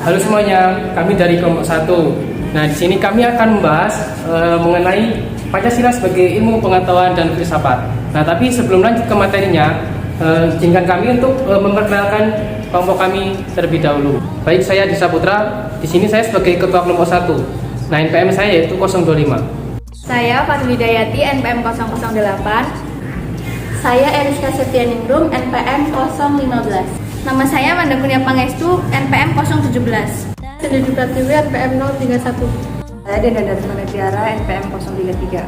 Halo semuanya, kami dari kelompok 1. Nah, di sini kami akan membahas mengenai Pancasila sebagai ilmu pengetahuan dan filsafat. Nah, tapi sebelum lanjut ke materinya, izinkan kami untuk memperkenalkan kelompok kami terlebih dahulu. Baik, saya Disa Putra. Di sini saya sebagai ketua kelompok 1. Nah, NPM saya yaitu 025. Saya Fatri Dayati, NPM 008. Saya Eriska Septianingrum, NPM 015. Nama saya Manda Kurnia Pangestu, NPM 017. Sededu Pratiwi, NPM 031. Saya Denda Darsmana Tiara, NPM 033.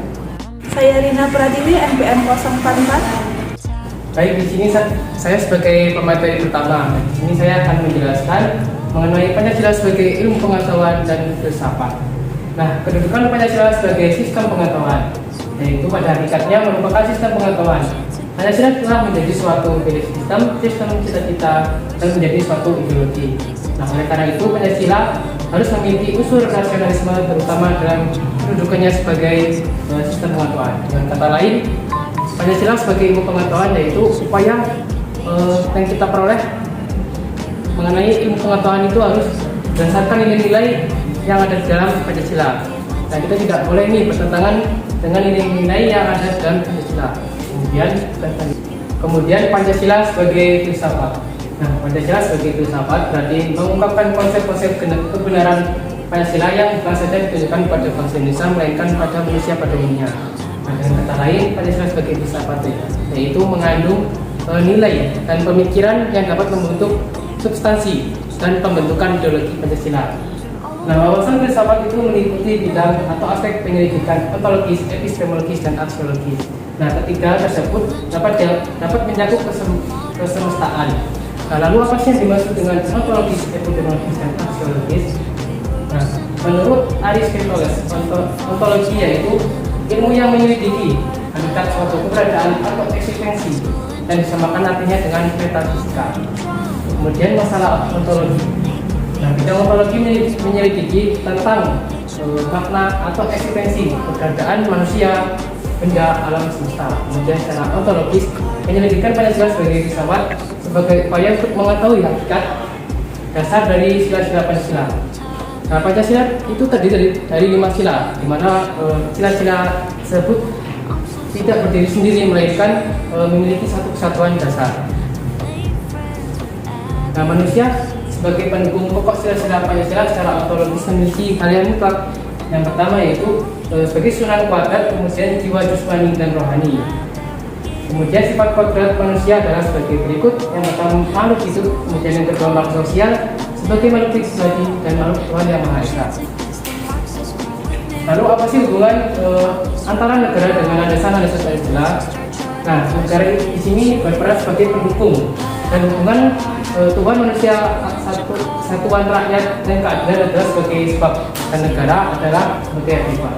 Saya Rina Pratiwi, NPM 044. Baik, di sini saya sebagai pemateri pertama. Di sini saya akan menjelaskan mengenai Pancasila sebagai ilmu pengetahuan dan filsafat. Nah, kedudukan Pancasila sebagai sistem pengetahuan, yaitu pada hakikatnya merupakan sistem pengetahuan. Pancasila telah menjadi suatu sistem cita-cita, dan menjadi suatu ideologi. Nah, oleh karena itu Pancasila harus memiliki unsur nasionalisme, terutama dalam kedudukannya sebagai sistem pengetahuan. Dengan kata lain, Pancasila sebagai ilmu pengetahuan yaitu upaya yang kita peroleh mengenai ilmu pengetahuan itu harus berdasarkan nilai-nilai yang ada di dalam Pancasila. Nah, kita tidak boleh bertentangan dengan nilai-nilai yang ada di dalam Pancasila. Kemudian Pancasila sebagai filsafat. Nah, Pancasila sebagai filsafat berarti mengungkapkan konsep-konsep kebenaran Pancasila yang bukan saja ditujukan pada bangsa Indonesia, melainkan pada manusia pada umumnya. Nah, dengan kata lain, Pancasila sebagai filsafat yaitu mengandung nilai dan pemikiran yang dapat membentuk substansi dan pembentukan ideologi Pancasila. Nah, wawasan filsafat itu meliputi bidang atau aspek penyelidikan ontologis, epistemologis, dan aksiologis. Nah, ketiga tersebut dapat mencakup kesemestaan. Nah, lalu apa sih yang dimaksud dengan ontologis, epistemologis, dan aksiologis? Nah, menurut Aristoteles, ontologi yaitu ilmu yang menyelidiki hakikat suatu keberadaan atau eksistensi, dan disamakan artinya dengan metafisika. Kemudian masalah ontologi. Nah, bidang ontologi menyelidiki tentang makna atau eksistensi keberadaan manusia, benda, alam semesta. Kemudian secara ontologis penyelidikan Pancasila sebagai filsafat sebagai upaya untuk mengetahui hakikat dasar dari sila-sila Pancasila. Nah, Pancasila itu terdiri dari 5 sila, di mana sila-sila tersebut tidak berdiri sendiri, melainkan memiliki satu kesatuan dasar. Nah, manusia sebagai pendukung pokok sila-sila Pancasila secara ontologis memiliki hal yang mutlak. Yang pertama yaitu sebagai susunan kuadrat, kemudian jiwa jasmani dan rohani. Kemudian sifat kodrat manusia adalah sebagai berikut. Yang pertama makhluk hidup, kemudian yang kedua makhluk sosial sebagai makhluk pribadi, dan makhluk Tuhan yang Maha Esa. Lalu apa sih hubungan antara negara dengan landasan-landasan Pancasila? Nah, negara di sini berperan sebagai pendukung, dan hubungan Tuhan, manusia, satuan rakyat, dan keadilan adalah sebagai sebab, dan negara adalah sebagai akibat.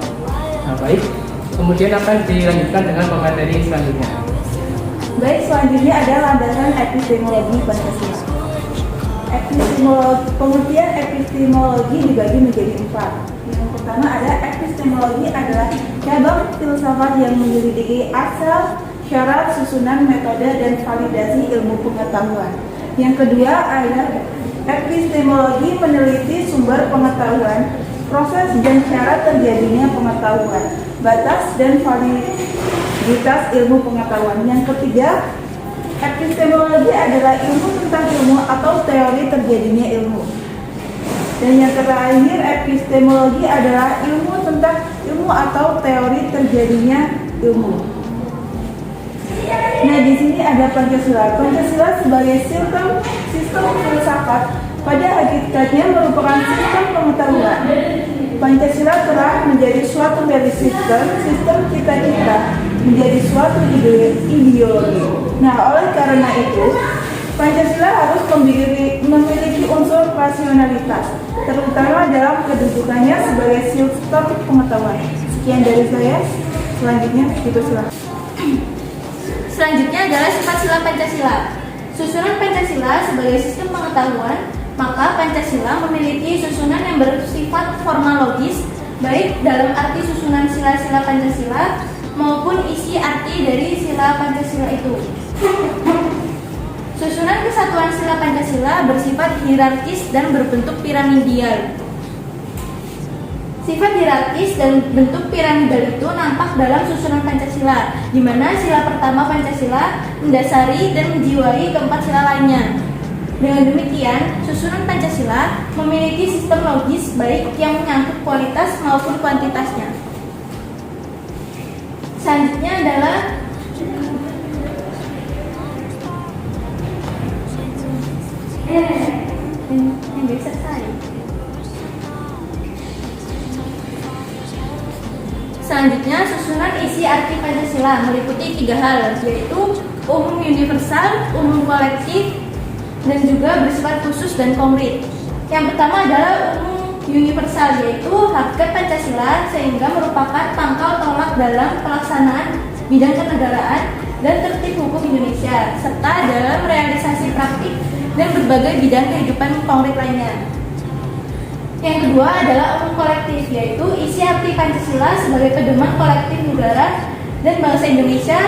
Nah, baik, kemudian akan dilanjutkan dengan pemateri selanjutnya. Baik, selanjutnya adalah landasan epistemologi Pancasila. Pengertian epistemologi dibagi menjadi 4. Yang pertama ada epistemologi adalah cabang filsafat yang menyelidiki asal, syarat, susunan, metode, dan validasi ilmu pengetahuan. Yang kedua adalah epistemologi meneliti sumber pengetahuan, proses dan cara terjadinya pengetahuan, batas dan validitas ilmu pengetahuan. Yang ketiga, epistemologi adalah ilmu tentang ilmu atau teori terjadinya ilmu. Dan yang terakhir, epistemologi adalah ilmu tentang ilmu atau teori terjadinya ilmu. Nah, di sini ada Pancasila. Pancasila sebagai sistem filsafat pada hakikatnya merupakan sistem pengetahuan. Pancasila telah menjadi suatu dari sistem cita-cita menjadi suatu ideologi. Nah, oleh karena itu Pancasila harus memiliki unsur rasionalitas, terutama dalam kedudukannya sebagai sistem pengetahuan. Sekian dari saya. Selanjutnya, silakan. Selanjutnya adalah sifat sila Pancasila. Susunan Pancasila sebagai sistem pengetahuan, maka Pancasila memiliki susunan yang bersifat formalogis, baik dalam arti susunan sila-sila Pancasila maupun isi arti dari sila Pancasila itu. Susunan kesatuan sila Pancasila bersifat hierarkis dan berbentuk piramidal. Sifat hierarkis dan bentuk piramidal itu nampak dalam susunan Pancasila, di mana sila pertama Pancasila mendasari dan menjiwai keempat sila lainnya. Dengan demikian, susunan Pancasila memiliki sistem logis baik yang menyangkut kualitas maupun kuantitasnya. Selanjutnya adalah yang bisa saya. Selanjutnya, susunan isi arti Pancasila meliputi 3 hal, yaitu umum universal, umum kolektif, dan juga bersifat khusus dan konkret. Yang pertama adalah umum universal, yaitu hakikat Pancasila sehingga merupakan pangkal tolak dalam pelaksanaan bidang kenegaraan dan tertib hukum Indonesia, serta dalam realisasi praktik dan berbagai bidang kehidupan konkret lainnya. Yang kedua adalah umum kolektif, yaitu isi arti Pancasila sebagai pedoman kolektif negara dan bangsa Indonesia,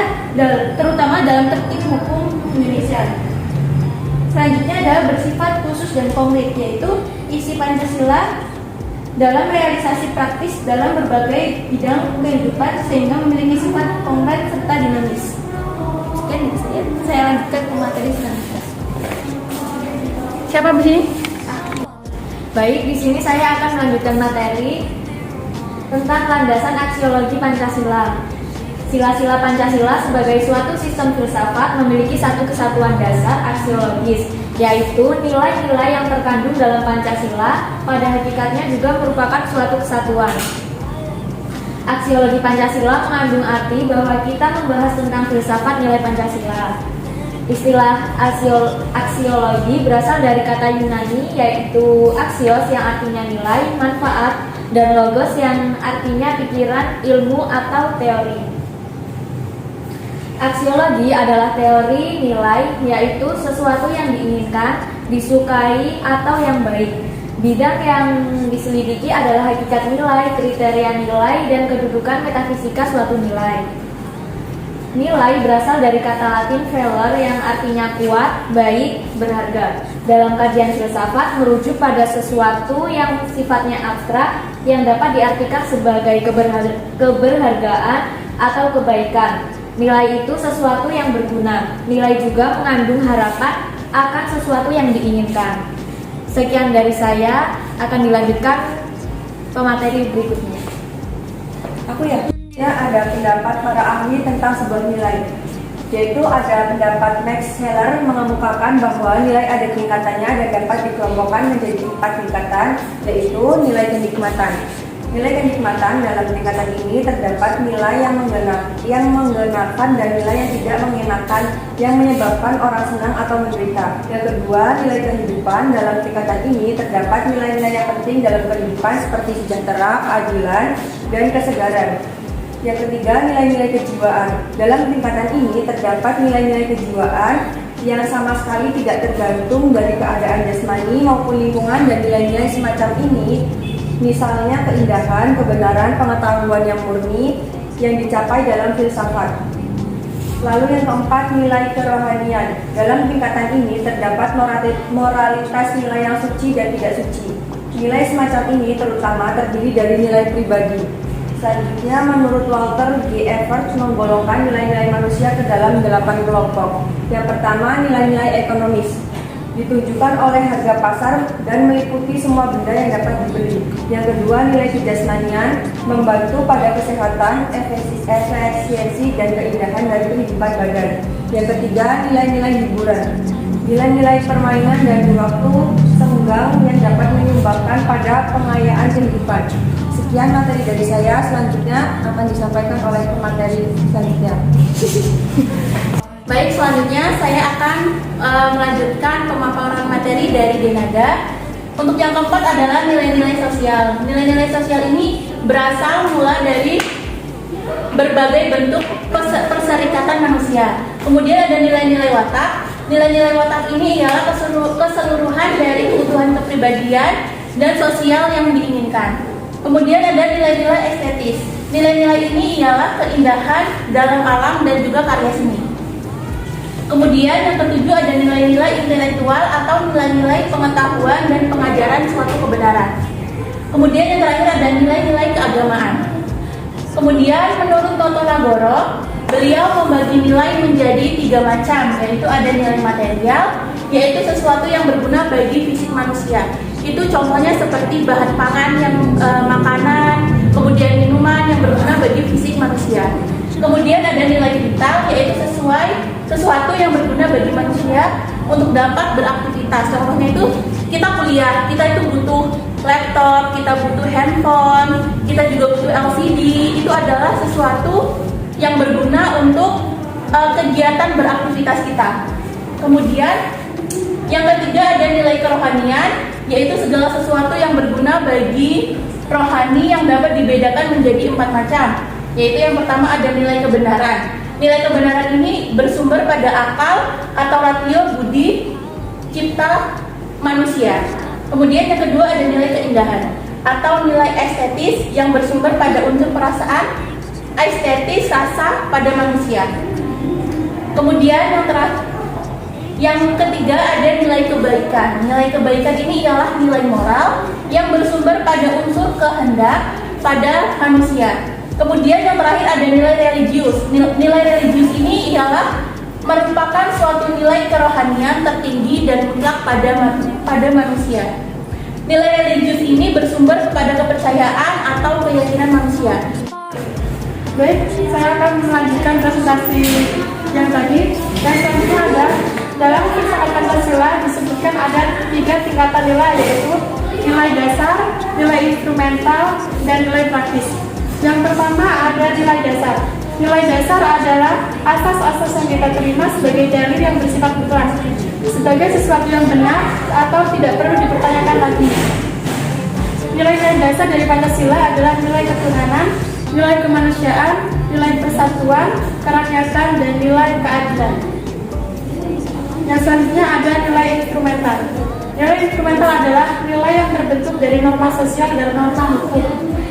terutama dalam tertib hukum Indonesia. Selanjutnya adalah bersifat khusus dan konkret, yaitu isi Pancasila dalam realisasi praktis dalam berbagai bidang kehidupan sehingga memiliki sifat konkret serta dinamis. Sekian saya lanjutkan ke materi selanjutnya. Siapa di sini? Baik, di sini saya akan melanjutkan materi tentang landasan aksiologi Pancasila. Sila-sila Pancasila sebagai suatu sistem filsafat memiliki satu kesatuan dasar aksiologis, yaitu nilai-nilai yang terkandung dalam Pancasila pada hakikatnya juga merupakan suatu kesatuan. Aksiologi Pancasila mengandung arti bahwa kita membahas tentang filsafat nilai Pancasila. Istilah aksiologi berasal dari kata Yunani, yaitu aksios yang artinya nilai, manfaat, dan logos yang artinya pikiran, ilmu, atau teori. Aksiologi adalah teori nilai, yaitu sesuatu yang diinginkan, disukai, atau yang baik. Bidang yang diselidiki adalah hakikat nilai, kriteria nilai, dan kedudukan metafisika suatu nilai. Nilai berasal dari kata Latin valor yang artinya kuat, baik, berharga. Dalam kajian filsafat merujuk pada sesuatu yang sifatnya abstrak yang dapat diartikan sebagai keberhargaan atau kebaikan. Nilai itu sesuatu yang berguna. Nilai juga mengandung harapan akan sesuatu yang diinginkan. Sekian dari saya, akan dilanjutkan pemateri berikutnya. Aku ya. Ada pendapat para ahli tentang sebuah nilai, yaitu ada pendapat Max Heller mengemukakan bahwa nilai ada tingkatannya dan dapat dikelompokkan menjadi 4 tingkatan, yaitu nilai kenikmatan. Nilai kenikmatan dalam tingkatan ini terdapat nilai yang menggenakan dan nilai yang tidak mengenakan yang menyebabkan orang senang atau menderita. Yang kedua, nilai kehidupan. Dalam tingkatan ini terdapat nilai-nilai yang penting dalam kehidupan seperti sejahtera, keadilan, dan kesegaran. Yang ketiga, nilai-nilai kejiwaan. Dalam tingkatan ini terdapat nilai-nilai kejiwaan yang sama sekali tidak tergantung dari keadaan jasmani maupun lingkungan, dan nilai-nilai semacam ini misalnya keindahan, kebenaran, pengetahuan yang murni yang dicapai dalam filsafat. Lalu yang keempat, nilai kerohanian. Dalam tingkatan ini terdapat moralitas nilai yang suci dan tidak suci. Nilai semacam ini terutama terdiri dari nilai pribadi. Selanjutnya, menurut Walter G. Everts menggolongkan nilai-nilai manusia ke dalam 8 kelompok. Yang pertama, nilai-nilai ekonomis, ditujukan oleh harga pasar dan meliputi semua benda yang dapat dibeli. Yang kedua, nilai kejasmanian, membantu pada kesehatan, efisiensi, dan keindahan dari kehidupan badan. Yang ketiga, nilai-nilai hiburan, nilai-nilai permainan dan waktu senggang yang dapat menyumbangkan pada pengayaan kehidupan. Sekian materi dari saya, selanjutnya akan disampaikan oleh pemateri selanjutnya. Baik, selanjutnya saya akan melanjutkan pemaparan materi dari Denada. Untuk yang keempat adalah nilai-nilai sosial. Nilai-nilai sosial ini berasal mula dari berbagai bentuk perserikatan manusia. Kemudian ada nilai-nilai watak. Nilai-nilai watak ini ialah keseluruhan dari keutuhan kepribadian dan sosial yang diinginkan. Kemudian ada nilai-nilai estetis. Nilai-nilai ini ialah keindahan dalam alam dan juga karya seni. Kemudian yang ketujuh ada nilai-nilai intelektual atau nilai-nilai pengetahuan dan pengajaran suatu kebenaran. Kemudian yang terakhir ada nilai-nilai keagamaan. Kemudian menurut Toto Nagoro, beliau membagi nilai menjadi 3 macam, yaitu ada nilai material, yaitu sesuatu yang berguna bagi fisik manusia. Itu contohnya seperti bahan pangan yang makanan, kemudian minuman yang berguna bagi fisik manusia. Kemudian ada nilai vital, yaitu sesuatu yang berguna bagi manusia untuk dapat beraktivitas. Contohnya itu kita kuliah, kita itu butuh laptop, kita butuh handphone, kita juga butuh LCD. Itu adalah sesuatu yang berguna untuk kegiatan beraktivitas kita. Kemudian yang ketiga ada nilai kerohanian, yaitu segala sesuatu yang berguna bagi rohani yang dapat dibedakan menjadi 4 macam. Yaitu yang pertama ada nilai kebenaran. Nilai kebenaran ini bersumber pada akal atau ratio budi cipta manusia. Kemudian yang kedua ada nilai keindahan atau nilai estetis yang bersumber pada unsur perasaan, estetis, rasa pada manusia. Kemudian yang ketiga ada nilai kebaikan. Nilai kebaikan ini ialah nilai moral yang bersumber pada unsur kehendak pada manusia. Kemudian yang terakhir ada nilai religius. Nilai religius ini ialah merupakan suatu nilai kerohanian tertinggi dan mutlak pada manusia. Nilai religius ini bersumber kepada kepercayaan atau keyakinan manusia. Baik, saya akan melanjutkan presentasi yang tadi. Dan selanjutnya ada dalam filsafat Pancasila disebutkan ada 3 tingkatan nilai, yaitu nilai dasar, nilai instrumental, dan nilai praktis. Yang pertama ada nilai dasar. Nilai dasar adalah asas-asas yang kita terima sebagai dalil yang bersifat mutlak, sebagai sesuatu yang benar atau tidak perlu dipertanyakan lagi. Nilai-nilai dasar dari Pancasila adalah nilai ketuhanan, nilai kemanusiaan, nilai persatuan, kerakyatan, dan nilai keadilan. Yang selanjutnya ada nilai instrumental. Nilai instrumental adalah nilai yang terbentuk dari norma sosial dan norma hukum,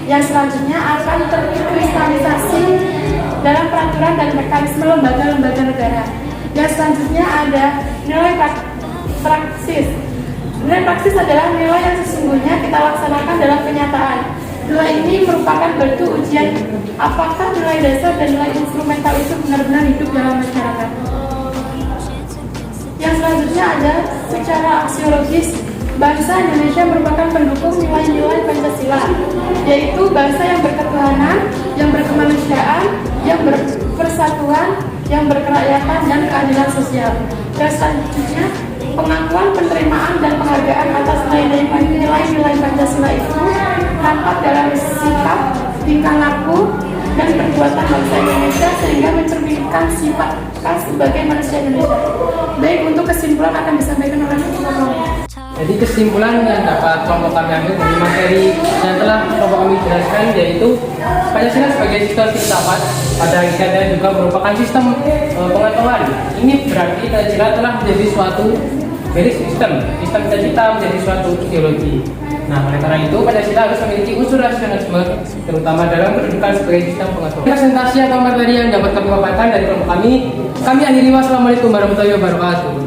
yang selanjutnya akan terkristalisasi dalam peraturan dan mekanisme lembaga-lembaga negara. Yang selanjutnya ada nilai praksis. Nilai praksis adalah nilai yang sesungguhnya kita laksanakan dalam kenyataan. Nilai ini merupakan bentuk ujian apakah nilai dasar dan nilai instrumental itu benar-benar hidup dalam masyarakat. Yang selanjutnya ada secara aksiologis. Bangsa Indonesia merupakan pendukung nilai-nilai Pancasila, yaitu bangsa yang berketuhanan, yang berkemanusiaan, yang berpersatuan, yang berkerakyatan, dan keadilan sosial. Dan selanjutnya, pengakuan, penerimaan, dan penghargaan atas nilai-nilai Pancasila itu tampak dalam sikap, tingkah laku, dan perbuatan bangsa Indonesia sehingga mencerminkan sifat khas sebagai manusia Indonesia. Baik, untuk kesimpulan akan disampaikan oleh Bapak. Jadi kesimpulan yang dapat kelompok kami ambil dari materi yang telah kelompok kami jelaskan, yaitu Pancasila sebagai sistem filsafat pada hakikatnya juga merupakan sistem pengetahuan. Ini berarti Pancasila telah menjadi suatu basic sistem cita-cita menjadi suatu ideologi. Nah, oleh karena itu Pancasila harus memiliki unsur rasionalisme, terutama dalam kedudukan sebagai sistem pengetahuan. Presentasi atau materi yang dapat kami paparkan dari kelompok kami akhiri. Wassalamualaikum warahmatullahi wabarakatuh.